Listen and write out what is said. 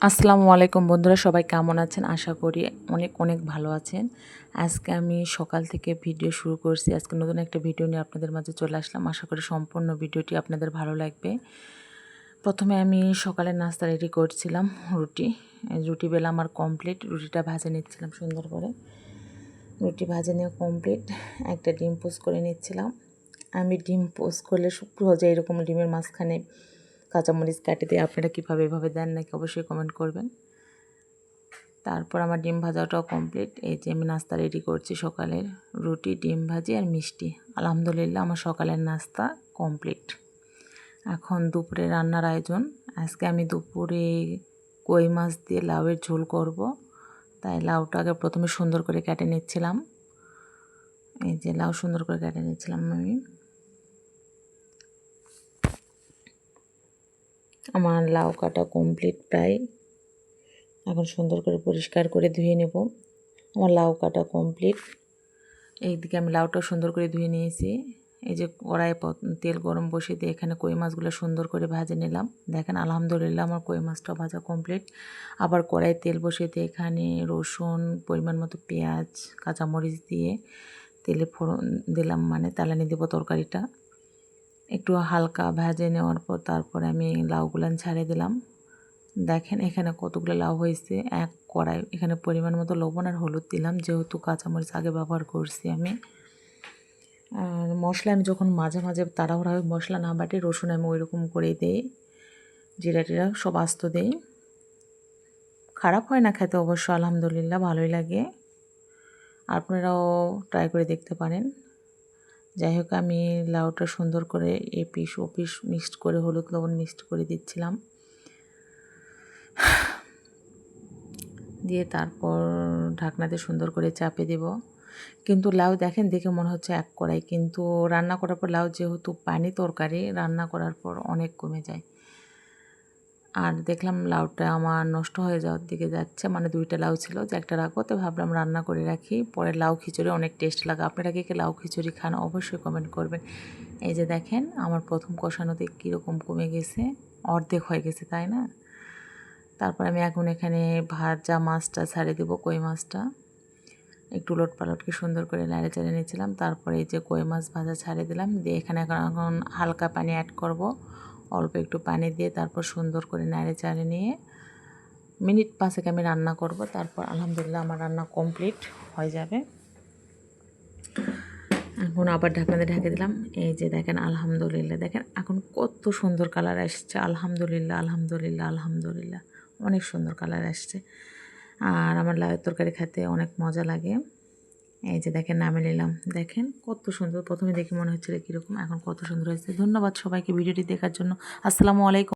আসসালামু আলাইকুম বন্ধুরা, সবাই কেমন আছেন? আশা করি অনেক অনেক ভালো আছেন। আজকে আমি সকাল থেকে ভিডিও শুরু করছি। আজকে নতুন একটা ভিডিও নিয়ে আপনাদের মাঝে চলে আসলাম। আশা করি সম্পূর্ণ ভিডিওটি আপনাদের ভালো লাগবে। প্রথমে আমি সকালের নাস্তা রেডি করছিলাম। রুটি বেলা আমার কমপ্লিট। রুটিটা ভেজে নিচ্ছিলাম সুন্দর করে। রুটি ভেজে নেওয়া কমপ্লিট। একটা ডিম পোস্ট করে নিচ্ছিলাম। আমি ডিম পোস্ট করলে সহজে এরকম ডিমের মাঝখানে কাঁচামরিচ কাটি দিয়ে। আপনারা কীভাবে এভাবে দেন নাকি অবশ্যই কমেন্ট করবেন। তারপর আমার ডিম ভাজাটাও কমপ্লিট। এই যে আমি নাস্তা রেডি করছি সকালের, রুটি, ডিম ভাজি আর মিষ্টি। আলহামদুলিল্লাহ আমার সকালের নাস্তা কমপ্লিট। এখন দুপুরে রান্নার আয়োজন। আজকে আমি দুপুরে কই মাছ দিয়ে লাউয়ের ঝোল করব। তাই লাউটাকে প্রথমে সুন্দর করে কেটে নিচ্ছিলাম। এই যে লাউ সুন্দর করে কেটে নিচ্ছিলাম আমি। আমার লাউ কাটা কমপ্লিট প্রায়। এখন সুন্দর করে পরিষ্কার করে ধুয়ে নেব। আমার লাউ কাটা কমপ্লিট। এইদিকে আমি লাউটা সুন্দর করে ধুয়ে নিয়েছি। এই যে কড়াইয়ে তেল গরম বসিয়ে দিয়ে এখানে কই মাছগুলো সুন্দর করে ভেজে নিলাম। দেখেন আলহামদুলিল্লাহ আমার কই মাছটা ভাজা কমপ্লিট। আবার কড়াইয়ে তেল বসিয়ে দিয়ে এখানে রসুন, পরিমাণ মতো পেঁয়াজ, কাঁচামরিচ দিয়ে তেলে ফোড়ন দিলাম, মানে তেলানি দেবো তরকারিটা। একটু হালকা ভেজে নেওয়ার পর তারপরে আমি লাউগুলো ছাড়িয়ে দিলাম। দেখেন এখানে কতগুলো লাউ হয়েছে এক কড়াই। এখানে পরিমাণ মতো লবণ আর হলুদ দিলাম, যেহেতু কাঁচামরিচ আগে ব্যবহার করছি আমি। আর মশলা আমি যখন মাঝে মাঝে তাড়াহুড়া মশলা না বাটি, রসুন আমি ওইরকম করেই দিই, জিরা টিরা সব আস্ত দিই। খারাপ হয় না খেতে অবশ্য, আলহামদুলিল্লাহ ভালোই লাগে। আপনারাও ট্রাই করে দেখতে পারেন। যাই হোক, আমি লাউটা সুন্দর করে এপিস ওপিস মিক্সড করে হলুদ লবণ মিক্সড করে দিচ্ছিলাম। দিয়ে তারপর ঢাকনাতে সুন্দর করে চাপে দেব। কিন্তু লাউ দেখেন দেখে মনে হচ্ছে এক কড়াই, কিন্তু রান্না করার পর লাউ যেহেতু পানি তরকারি, রান্না করার পর অনেক কমে যায়। আর দেখলাম লাউটা আমার নষ্ট হয়ে যাওয়ার দিকে যাচ্ছে, মানে দুইটা লাউ ছিল, যে একটা রাখবো, তো ভাবলাম রান্না করে রাখি, পরে লাউ খিচুড়ি অনেক টেস্ট লাগে। আপনারা কে লাউ খিচুড়ি খান অবশ্যই কমেন্ট করবেন। এই যে দেখেন আমার প্রথম কষানোতে কীরকম কমে গেছে, অর্ধেক হয়ে গেছে, তাই না? তারপর আমি এখন এখানে ভাজা মাছটা ছাড়িয়ে দেবো, কই মাছটা একটু উলট পালটকে সুন্দর করে নেড়ে চেড়ে নিয়েছিলাম। তারপরে এই যে কই মাছ ভাজা ছাড়িয়ে দিলাম, দিয়ে এখানে এখন হালকা পানি অ্যাড করব, অল্প একটু পানি দিয়ে তারপর সুন্দর করে নেড়ে চেড়ে নিয়ে মিনিট 5 আমি রান্না করব। তারপর আলহামদুলিল্লাহ আমার রান্না কমপ্লিট হয়ে যাবে। এখন আবার ঢাকনাতে ঢেকে দিলাম। এই যে দেখেন আলহামদুলিল্লাহ, দেখেন এখন কত সুন্দর কালার আসছে। আলহামদুলিল্লাহ আলহামদুলিল্লাহ আলহামদুলিল্লাহ, অনেক সুন্দর কালার আসছে। আর আমার লাউয়ের তরকারি খেতে অনেক মজা লাগে। এই যে দেখেন নামে নিলাম, দেখেন কত সুন্দর। প্রথমে দেখে মনে হচ্ছিল কীরকম, এখন কত সুন্দর হয়েছে। ধন্যবাদ সবাইকে ভিডিওটি দেখার জন্য। আসসালামু আলাইকুম।